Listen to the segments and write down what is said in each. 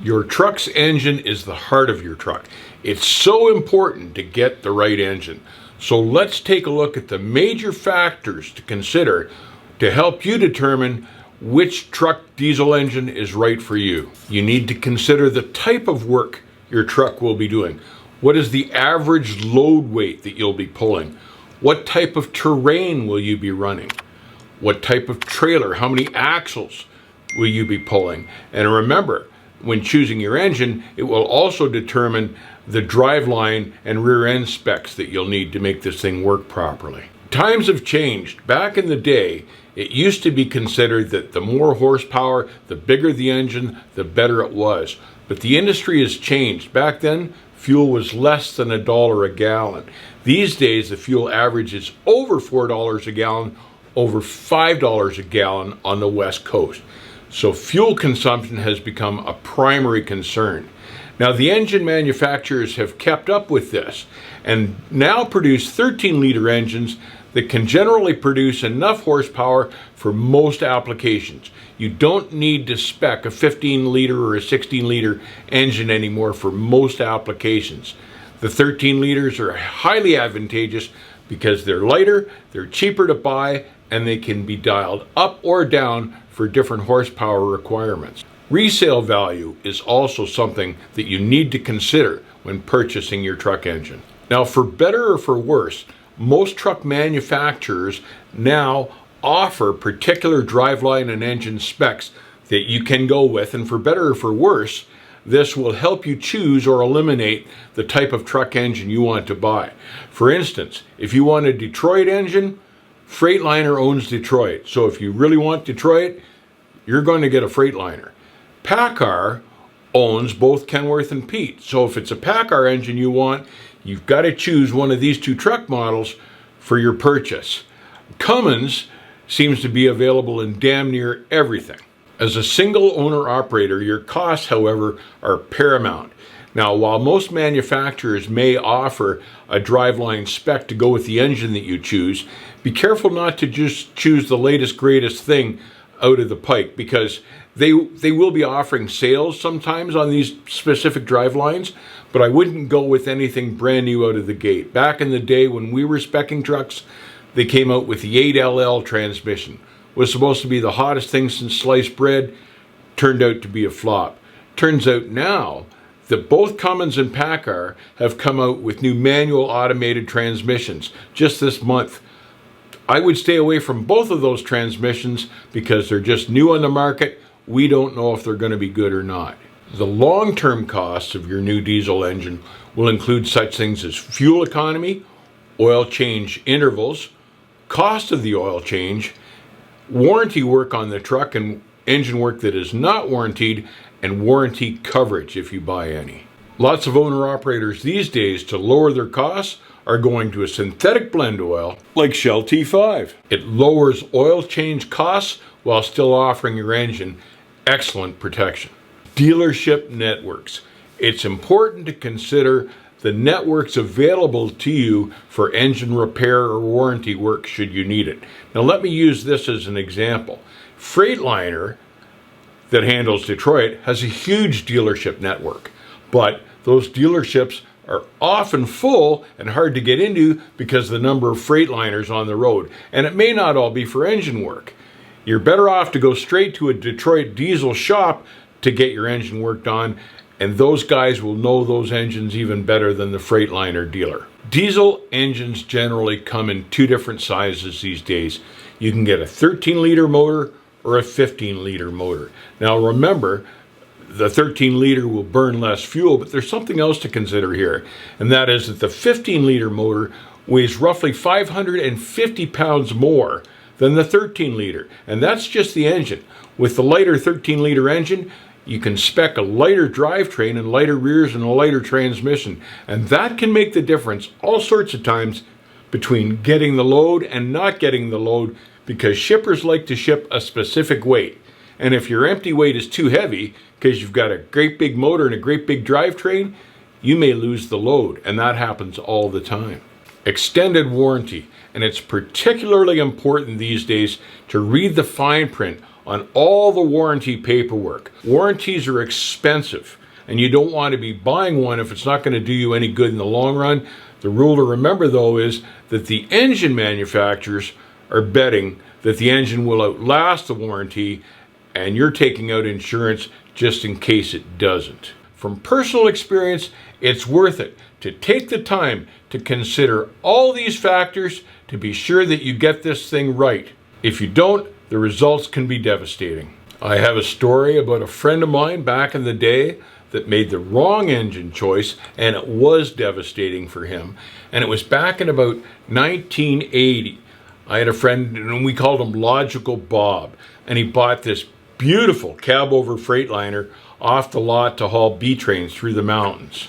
Your truck's engine is the heart of your truck. It's so important to get the right engine. So let's take a look at the major factors to consider to help you determine which truck diesel engine is right for you. You need to consider the type of work your truck will be doing. What is the average load weight that you'll be pulling? What type of terrain will you be running? What type of trailer? How many axles will you be pulling? And remember, when choosing your engine, it will also determine the driveline and rear end specs that you'll need to make this thing work properly. Times have changed. Back in the day, it used to be considered that the more horsepower, the bigger the engine, the better it was. But the industry has changed. Back then, fuel was less than $1 a gallon. These days, the fuel average is over $4 a gallon, over $5 a gallon on the West Coast. So fuel consumption has become a primary concern. Now, the engine manufacturers have kept up with this and now produce 13-liter engines that can generally produce enough horsepower for most applications. You don't need to spec a 15-liter or a 16-liter engine anymore for most applications. The 13 liters are highly advantageous because they're lighter, they're cheaper to buy, and they can be dialed up or down for different horsepower requirements. Resale value is also something that you need to consider when purchasing your truck engine. Now, for better or for worse, most truck manufacturers now offer particular driveline and engine specs that you can go with, and for better or for worse, this will help you choose or eliminate the type of truck engine you want to buy. For instance, if you want a Detroit engine, Freightliner owns Detroit. So if you really want Detroit, you're going to get a Freightliner. PACCAR owns both Kenworth and Pete. So if it's a PACCAR engine you want, you've got to choose one of these two truck models for your purchase. Cummins seems to be available in damn near everything. As a single owner operator, your costs, however, are paramount. Now, while most manufacturers may offer a driveline spec to go with the engine that you choose, be careful not to just choose the latest, greatest thing out of the pike, because they will be offering sales sometimes on these specific drivelines, but I wouldn't go with anything brand new out of the gate. Back in the day when we were speccing trucks, they came out with the 8LL transmission. Was supposed to be the hottest thing since sliced bread, turned out to be a flop. Turns out now that both Cummins and PACCAR have come out with new manual automated transmissions just this month. I would stay away from both of those transmissions because they're just new on the market. We don't know if they're going to be good or not. The long-term costs of your new diesel engine will include such things as fuel economy, oil change intervals, cost of the oil change, warranty work on the truck and engine work that is not warranted, and warranty coverage if you buy any. Lots of owner-operators these days, to lower their costs, are going to a synthetic blend oil like Shell T5. It lowers oil change costs while still offering your engine excellent protection. Dealership networks. It's important to consider the networks available to you for engine repair or warranty work should you need it. Now let me use this as an example. Freightliner, that handles Detroit, has a huge dealership network, but those dealerships are often full and hard to get into because of the number of Freightliners on the road, and it may not all be for engine work. You're better off to go straight to a Detroit diesel shop to get your engine worked on, and those guys will know those engines even better than the Freightliner dealer. Diesel engines generally come in two different sizes these days. You can get a 13-liter motor or a 15-liter motor. Now remember, the 13-liter will burn less fuel, but there's something else to consider here, and that is that the 15-liter motor weighs roughly 550 pounds more than the 13-liter, and that's just the engine. With the lighter 13-liter engine, you can spec a lighter drivetrain and lighter rears and a lighter transmission, and that can make the difference all sorts of times between getting the load and not getting the load, because shippers like to ship a specific weight. And if your empty weight is too heavy because you've got a great big motor and a great big drivetrain, you may lose the load, and that happens all the time. Extended warranty, and it's particularly important these days to read the fine print on all the warranty paperwork. Warranties are expensive, and you don't want to be buying one if it's not going to do you any good in the long run. The rule to remember, though, is that the engine manufacturers are betting that the engine will outlast the warranty, and you're taking out insurance just in case it doesn't. From personal experience, it's worth it to take the time to consider all these factors to be sure that you get this thing right. If you don't, the results can be devastating. I have a story about a friend of mine back in the day that made the wrong engine choice, and it was devastating for him. And it was back in about 1980. I had a friend, and we called him Logical Bob, and he bought this beautiful cab-over Freightliner off the lot to haul B-trains through the mountains.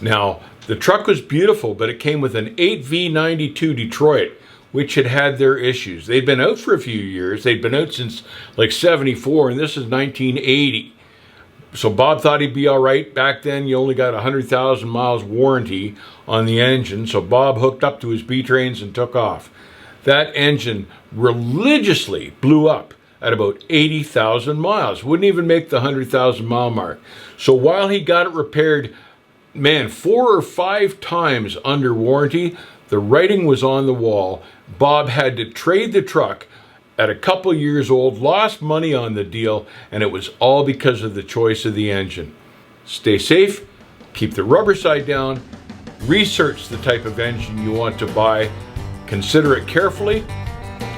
Now, the truck was beautiful, but it came with an 8V92 Detroit, which had had their issues. They'd been out for a few years. They'd been out since like 74, and this is 1980. So Bob thought he'd be all right. Back then, you only got 100,000 miles warranty on the engine, so Bob hooked up to his B-trains and took off. That engine religiously blew up at about 80,000 miles. Wouldn't even make the 100,000 mile mark. So while he got it repaired, 4 or 5 times under warranty, the writing was on the wall. Bob had to trade the truck at a couple years old, lost money on the deal, and it was all because of the choice of the engine. Stay safe, keep the rubber side down, research the type of engine you want to buy, consider it carefully,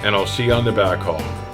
and I'll see you on the back haul.